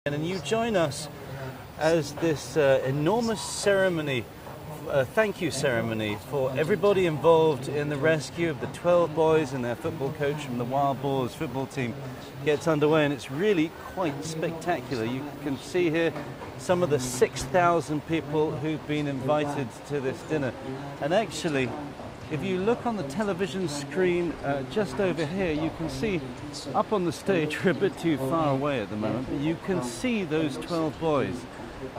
And you join us as this enormous ceremony, thank you ceremony for everybody involved in the rescue of the 12 boys and their football coach from the Wild Boars football team gets underway, and it's really quite spectacular. You can see here some of the 6,000 people who've been invited to this dinner, and actually if you look on the television screen just over here, you can see up on the stage, we're a bit too far away at the moment, but you can see those 12 boys.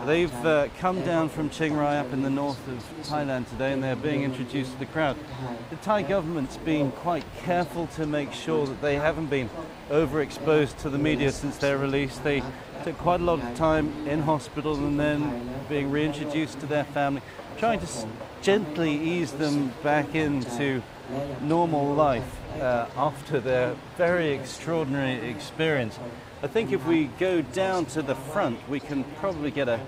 They've come down from Chiang Rai up in the north of Thailand today, and they're being introduced to the crowd. The Thai government's been quite careful to make sure that they haven't been overexposed to the media since their release. They took quite a lot of time in hospital and then being reintroduced to their family, trying to gently ease them back into normal life after their very extraordinary experience. I think if we go down to the front, we can probably get a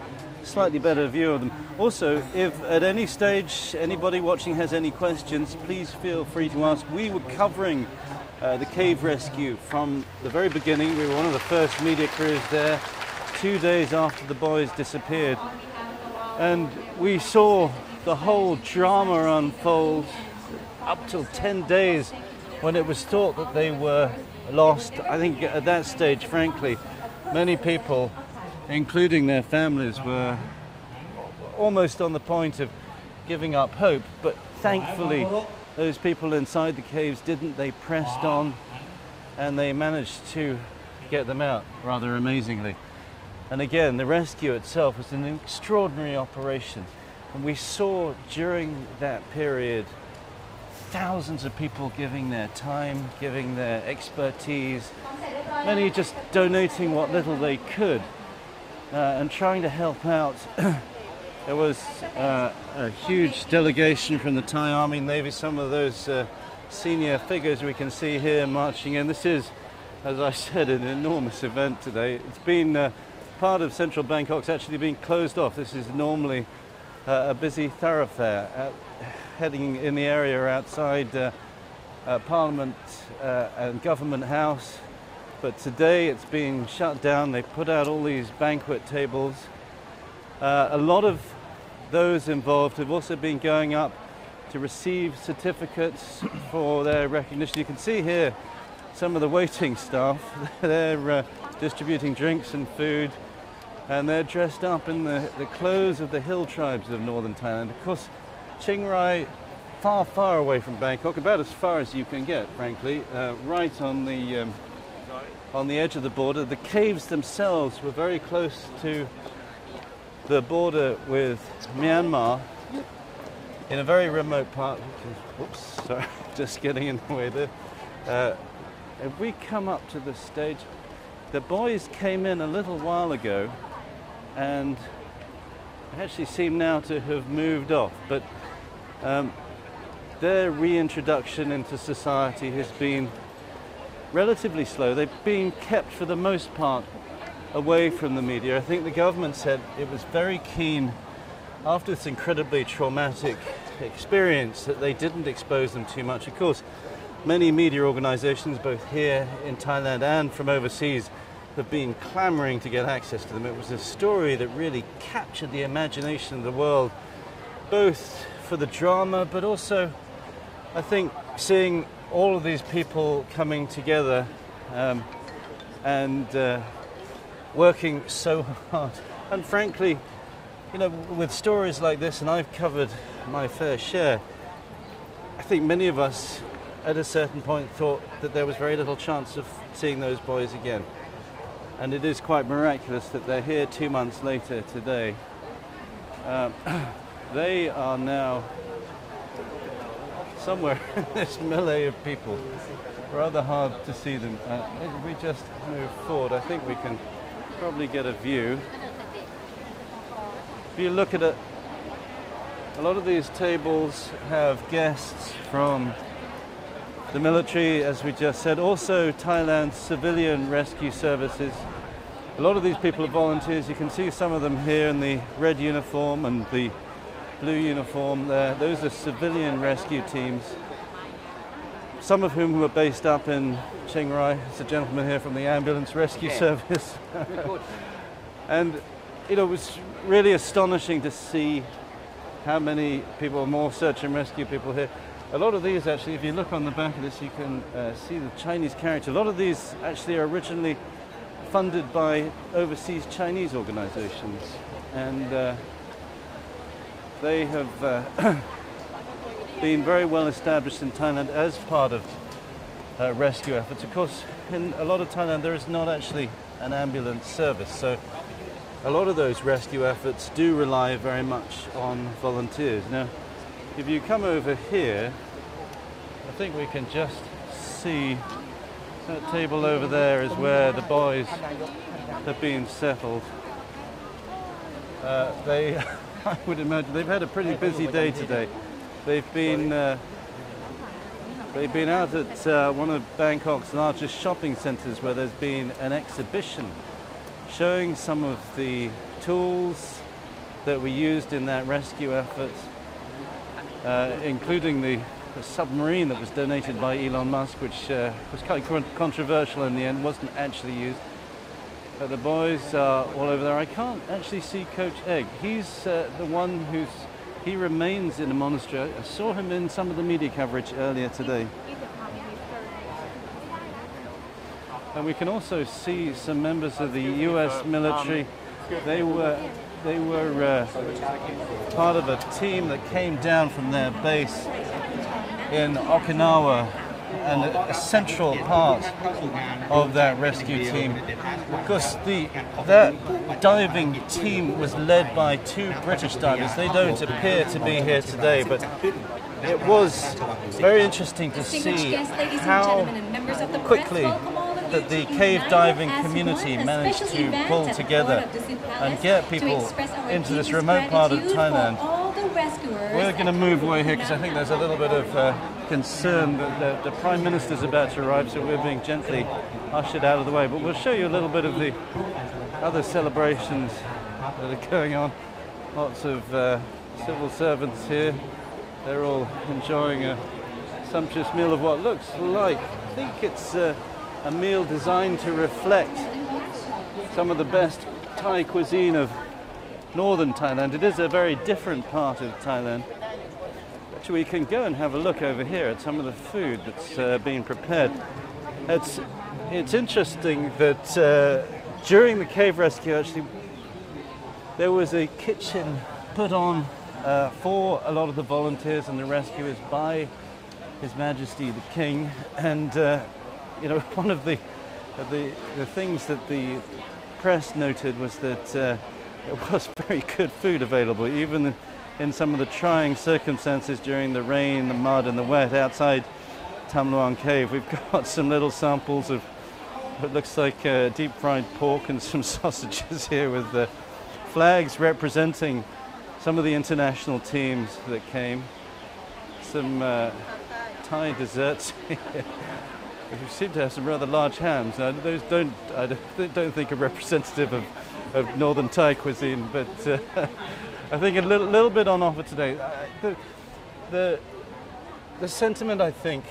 slightly better view of them. Also, if at any stage anybody watching has any questions, please feel free to ask. We were covering the cave rescue from the very beginning. We were one of the first media crews there 2 days after the boys disappeared. And we saw the whole drama unfold up till 10 days when it was thought that they were lost. I think at that stage, frankly, many people, including their families, were almost on the point of giving up hope. But thankfully, those people inside the caves didn't. They pressed on and they managed to get them out rather amazingly. And again, the rescue itself was an extraordinary operation. And we saw during that period thousands of people giving their time, giving their expertise, many just donating what little they could and trying to help out. There was a huge delegation from the Thai Army and Navy, some of those senior figures we can see here marching in. This is, as I said, an enormous event today. It's been part of central Bangkok's actually been closed off. This is normally a busy thoroughfare heading in the area outside Parliament and Government House, but today it's been shut down. They put out all these banquet tables. A lot of those involved have also been going up to receive certificates for their recognition. You can see here some of the waiting staff. They're distributing drinks and food, and they're dressed up in the clothes of the hill tribes of northern Thailand. Of course, Chiang Rai, far, far away from Bangkok, about as far as you can get, frankly, right on the edge of the border. The caves themselves were very close to the border with Myanmar, in a very remote part. Whoops, sorry, just getting in the way there. If we come up to the stage, the boys came in a little while ago and actually seem now to have moved off, but their reintroduction into society has been relatively slow. They've been kept for the most part away from the media. I think the government said it was very keen after this incredibly traumatic experience that they didn't expose them too much. Of course, many media organizations, both here in Thailand and from overseas, have been clamoring to get access to them. It was a story that really captured the imagination of the world, both for the drama, but also, I think, seeing all of these people coming together and working so hard. And frankly, you know, with stories like this, and I've covered my fair share, I think many of us at a certain point thought that there was very little chance of seeing those boys again. And it is quite miraculous that they're here 2 months later today. They are now somewhere in this melee of people. Rather hard to see them. If we just move forward, I think we can probably get a view. If you look at it, a lot of these tables have guests from the military, as we just said, also Thailand's civilian rescue services. A lot of these people are volunteers. You can see some of them here in the red uniform and the blue uniform there. Those are civilian rescue teams, some of whom were based up in Chiang Rai. There's a gentleman here from the ambulance rescue service. And it was really astonishing to see how many people, more search and rescue people here. A lot of these actually, if you look on the back of this, you can see the Chinese character. A lot of these actually are originally funded by overseas Chinese organizations, and they have been very well established in Thailand as part of rescue efforts. Of course, in a lot of Thailand there is not actually an ambulance service, so a lot of those rescue efforts do rely very much on volunteers. Now, if you come over here, I think we can just see that table over there is where the boys have been settled. I would imagine they've had a pretty busy day today. They've been out at one of Bangkok's largest shopping centres where there's been an exhibition showing some of the tools that were used in that rescue effort, including the submarine that was donated by Elon Musk, which was quite controversial in the end, wasn't actually used. But the boys are all over there. I can't actually see Coach Egg. He's the one he remains in a monastery. I saw him in some of the media coverage earlier today. And we can also see some members of the US military. They were part of a team that came down from their base in Okinawa, and a central part of that rescue team. Of course, that diving team was led by 2 British divers. They don't appear to be here today, but it was very interesting to see how quickly that the cave diving community managed to pull together and get people into this remote part of Thailand. We're going to move away here because I think there's a little bit of concern that the Prime Minister's about to arrive, so we're being gently ushered out of the way. But we'll show you a little bit of the other celebrations that are going on. Lots of civil servants here. They're all enjoying a sumptuous meal of what looks like, I think it's a meal designed to reflect some of the best Thai cuisine of northern Thailand. It is a very different part of Thailand. Actually, we can go and have a look over here at some of the food that's being prepared. It's interesting that during the cave rescue, actually, there was a kitchen put on for a lot of the volunteers and the rescuers by His Majesty the King, and you know, one of the things that the press noted was that there was very good food available, even in some of the trying circumstances during the rain, the mud and the wet outside Tham Luang cave. We've got some little samples of what looks like deep fried pork and some sausages here with the flags representing some of the international teams that came. Some Thai desserts here. We seem to have some rather large hams. Now, those don't think are representative of northern Thai cuisine, but I think a little bit on offer today. The sentiment, I think,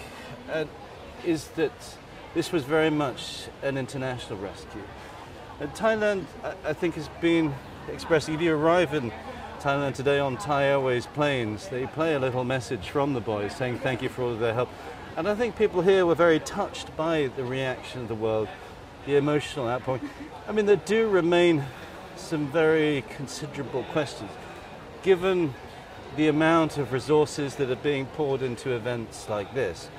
is that this was very much an international rescue. Thailand, I think, has been expressing. If you arrive in Thailand today on Thai Airways planes, they play a little message from the boys saying thank you for all of their help. And I think people here were very touched by the reaction of the world, the emotional outpouring. I mean, there do remain some very considerable questions. Given the amount of resources that are being poured into events like this,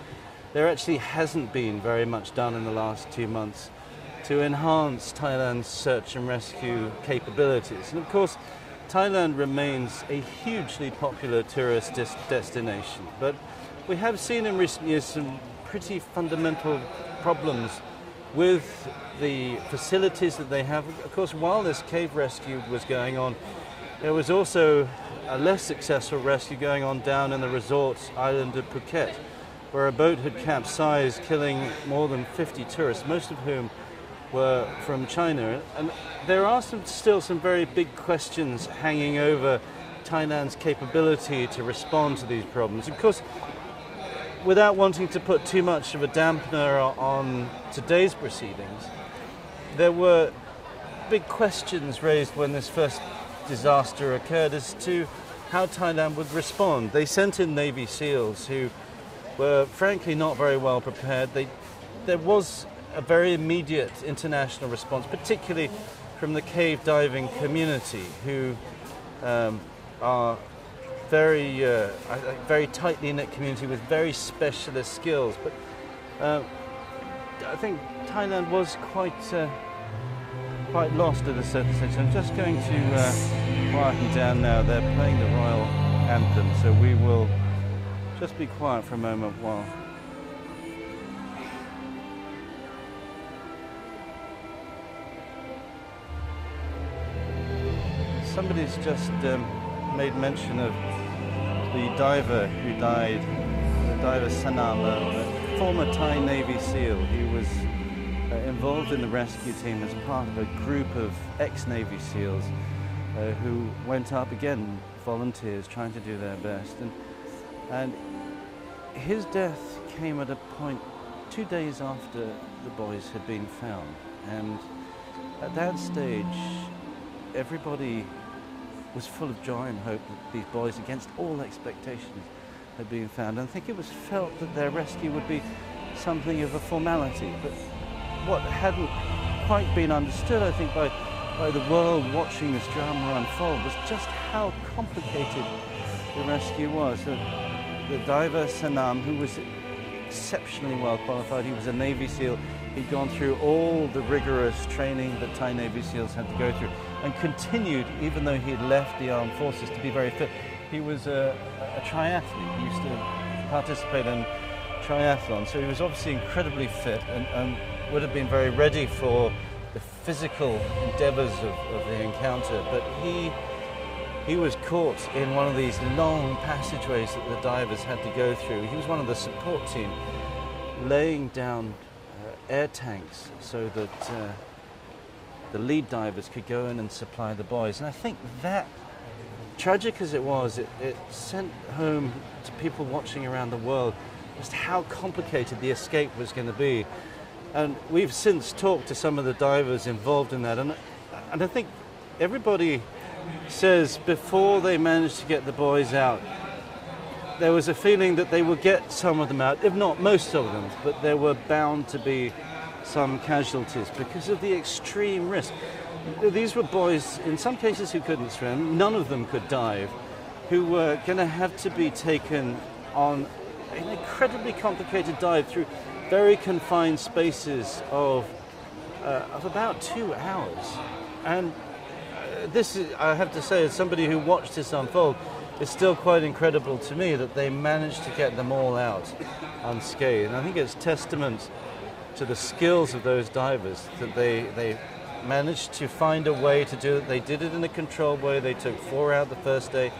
there actually hasn't been very much done in the last 2 months to enhance Thailand's search and rescue capabilities. And of course, Thailand remains a hugely popular tourist destination, but we have seen in recent years some pretty fundamental problems with the facilities that they have. Of course, while this cave rescue was going on, there was also a less successful rescue going on down in the resort island of Phuket, where a boat had capsized, killing more than 50 tourists, most of whom were from China. And there are still some very big questions hanging over Thailand's capability to respond to these problems. Of course, without wanting to put too much of a dampener on today's proceedings, there were big questions raised when this first disaster occurred as to how Thailand would respond. They sent in Navy SEALs who were frankly not very well prepared. There was a very immediate international response, particularly from the cave diving community, who are very tightly knit community with very specialist skills. But I think Thailand was quite lost at a certain stage. I'm just going to quieten down now. They're playing the Royal Anthem, so we will just be quiet for a moment while somebody's just made mention of the diver who died, the diver Sanam, a former Thai Navy SEAL. He was involved in the rescue team as part of a group of ex-Navy SEALs who went up, again, volunteers trying to do their best. And his death came at a point 2 days after the boys had been found. And at that stage, everybody was full of joy and hope that these boys, against all expectations, had been found. And I think it was felt that their rescue would be something of a formality. But what hadn't quite been understood, I think, by the world watching this drama unfold was just how complicated the rescue was. The diver Sanam, who was exceptionally well qualified, he was a Navy SEAL. He'd gone through all the rigorous training that Thai Navy SEALs had to go through and continued, even though he had left the armed forces, to be very fit. He was a triathlete. He used to participate in triathlon, so he was obviously incredibly fit and would have been very ready for the physical endeavors of the encounter. But he was caught in one of these long passageways that the divers had to go through. He was one of the support team, laying down air tanks so that the lead divers could go in and supply the boys. And I think that, tragic as it was, it sent home to people watching around the world just how complicated the escape was going to be. And we've since talked to some of the divers involved in that, and I think everybody says before they managed to get the boys out, there was a feeling that they would get some of them out, if not most of them, but there were bound to be some casualties because of the extreme risk. These were boys, in some cases, who couldn't swim, none of them could dive, who were going to have to be taken on an incredibly complicated dive through very confined spaces of about 2 hours. And this is, I have to say, as somebody who watched this unfold, it's still quite incredible to me that they managed to get them all out unscathed. And I think it's testament to the skills of those divers that they managed to find a way to do it. They did it in a controlled way. They took 4 out the first day,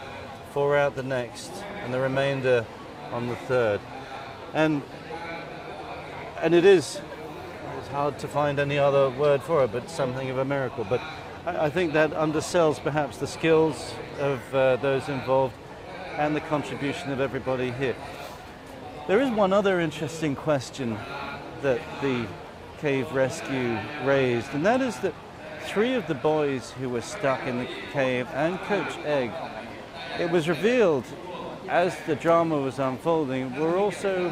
4 out the next, and the remainder on the third. And it's hard to find any other word for it, but something of a miracle. But I think that undersells perhaps the skills of those involved and the contribution of everybody here. There is one other interesting question that the cave rescue raised, and that is that 3 of the boys who were stuck in the cave and Coach Egg, it was revealed as the drama was unfolding, were also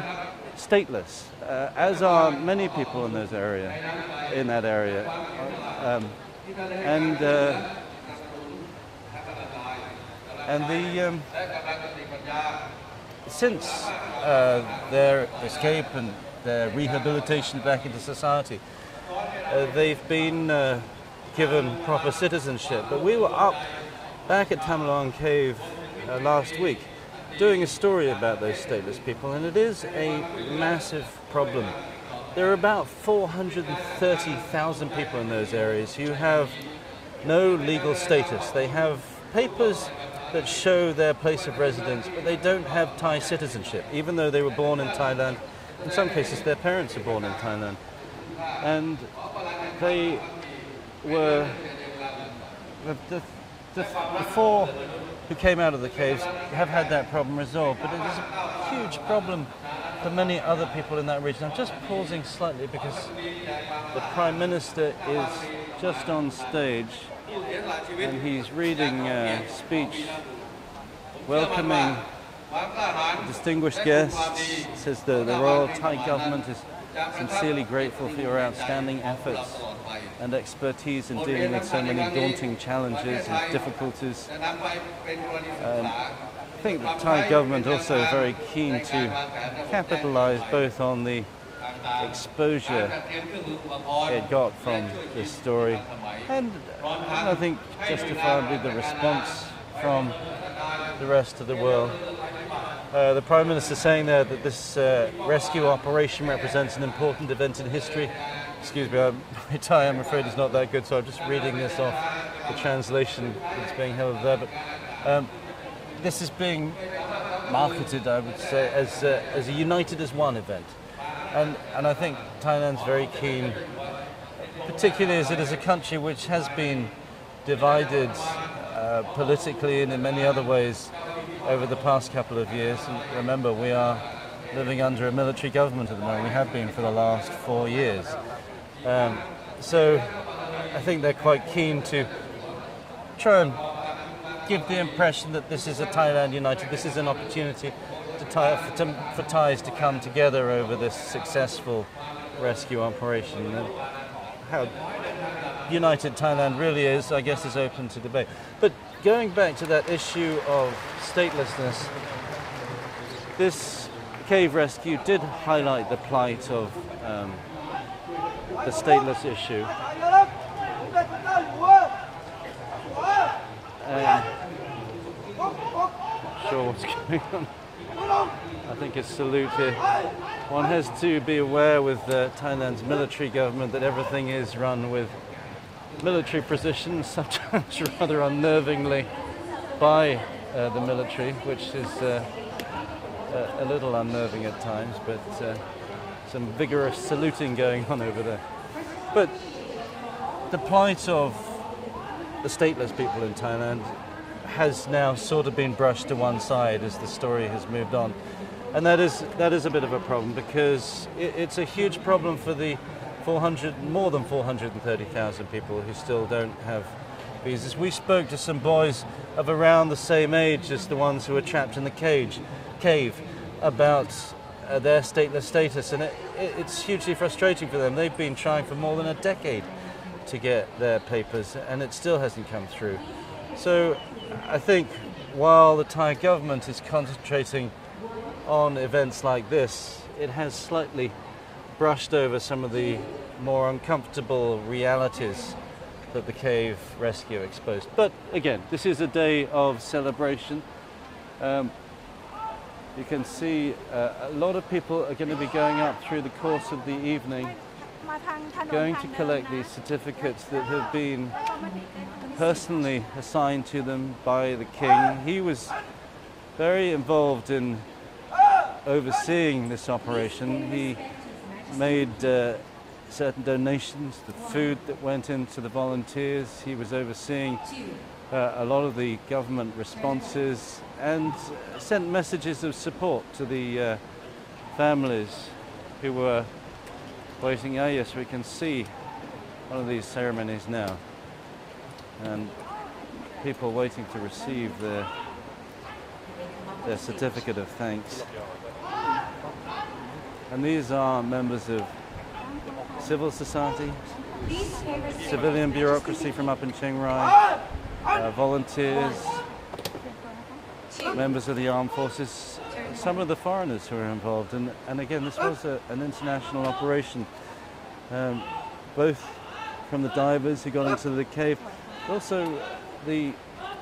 stateless, as are many people in that area. Since their escape and their rehabilitation back into society, they've been given proper citizenship. But we were up back at Tham Luang cave last week doing a story about those stateless people, and it is a massive problem. There are about 430,000 people in those areas who have no legal status. They have papers that show their place of residence, but they don't have Thai citizenship, even though they were born in Thailand. In some cases, their parents are born in Thailand. And they were, the 4 who came out of the caves have had that problem resolved, but it is a huge problem for many other people in that region. I'm just pausing slightly because the Prime Minister is just on stage, and he's reading a speech welcoming distinguished guests. It says the Royal Thai government is sincerely grateful for your outstanding efforts and expertise in dealing with so many daunting challenges and difficulties. I think the Thai government also very keen to capitalise both on the exposure it got from this story and I think justifiably the response from the rest of the world. The Prime Minister saying there that this rescue operation represents an important event in history. Excuse me, my Thai I'm afraid is not that good, so I'm just reading this off the translation that's being held there. But this is being marketed, I would say, as a United as One event. And I think Thailand's very keen, particularly as it is a country which has been divided politically and in many other ways over the past couple of years. And remember, we are living under a military government at the moment. We have been for the last 4 years. So I think they're quite keen to try and give the impression that this is a Thailand united. This is an opportunity for Thais to come together over this successful rescue operation. And how united Thailand really is, I guess, is open to debate. But going back to that issue of statelessness, this cave rescue did highlight the plight of the stateless issue. Not sure what's going on. I think it's salute here. One has to be aware with Thailand's military government that everything is run with military precision, sometimes rather unnervingly by the military, which is a little unnerving at times, but some vigorous saluting going on over there. But the plight of the stateless people in Thailand has now sort of been brushed to one side as the story has moved on. And that is a bit of a problem, because it's a huge problem for the more than 430,000 people who still don't have visas. We spoke to some boys of around the same age as the ones who were trapped in the cave about their stateless status, and it's hugely frustrating for them. They've been trying for more than a decade to get their papers, and it still hasn't come through. So I think while the Thai government is concentrating on events like this, it has slightly brushed over some of the more uncomfortable realities that the cave rescue exposed. But again, this is a day of celebration. You can see a lot of people are going to be going up through the course of the evening, going to collect these certificates that have been personally assigned to them by the king. He was very involved in overseeing this operation. He made certain donations, the food that went into the volunteers. He was overseeing a lot of the government responses and sent messages of support to the families who were waiting. Ah, yes, we can see one of these ceremonies now, and people waiting to receive their certificate of thanks. And these are members of civil society, civilian bureaucracy from up in Chiang Rai, volunteers, members of the armed forces, some of the foreigners who are involved. And again, this was an international operation, both from the divers who got into the cave, but also the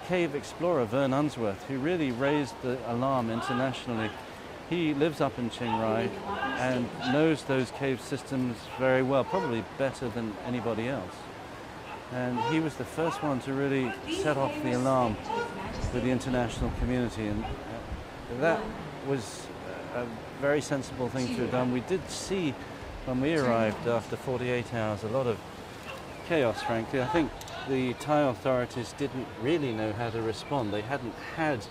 cave explorer Vern Unsworth, who really raised the alarm internationally. He lives up in Chiang Rai and knows those cave systems very well, probably better than anybody else. And he was the first one to really set off the alarm with the international community, and that was a very sensible thing to have done. We did see, when we arrived after 48 hours, a lot of chaos, frankly. I think the Thai authorities didn't really know how to respond. They hadn't had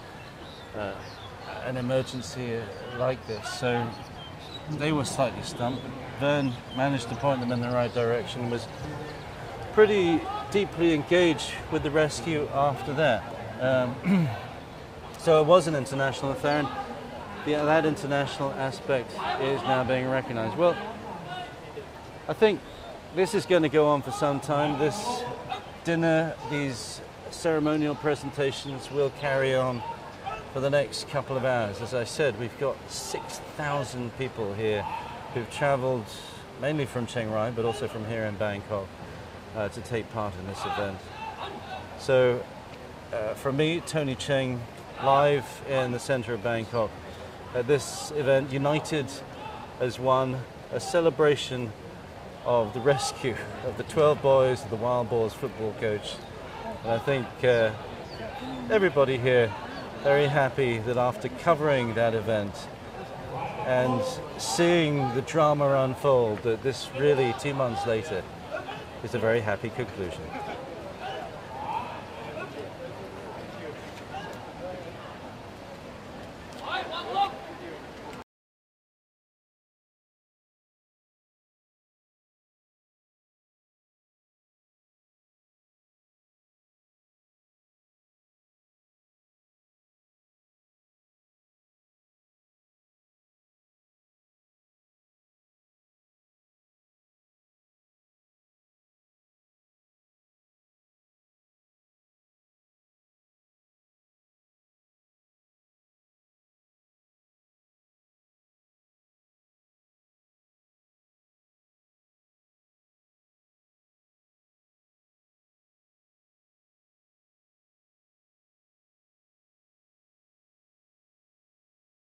an emergency like this, so they were slightly stumped. Vern managed to point them in the right direction, was pretty deeply engaged with the rescue after that. So it was an international affair, and that international aspect is now being recognized. Well, I think this is going to go on for some time. This dinner, these ceremonial presentations will carry on for the next couple of hours. As I said, we've got 6,000 people here who've traveled mainly from Chiang Rai, but also from here in Bangkok to take part in this event. So from me, Tony Cheng, live in the center of Bangkok at this event, united as one, a celebration of the rescue of the 12 boys of the Wild Boars football coach. And I think everybody here very happy that after covering that event and seeing the drama unfold, that this really 2 months later is a very happy conclusion.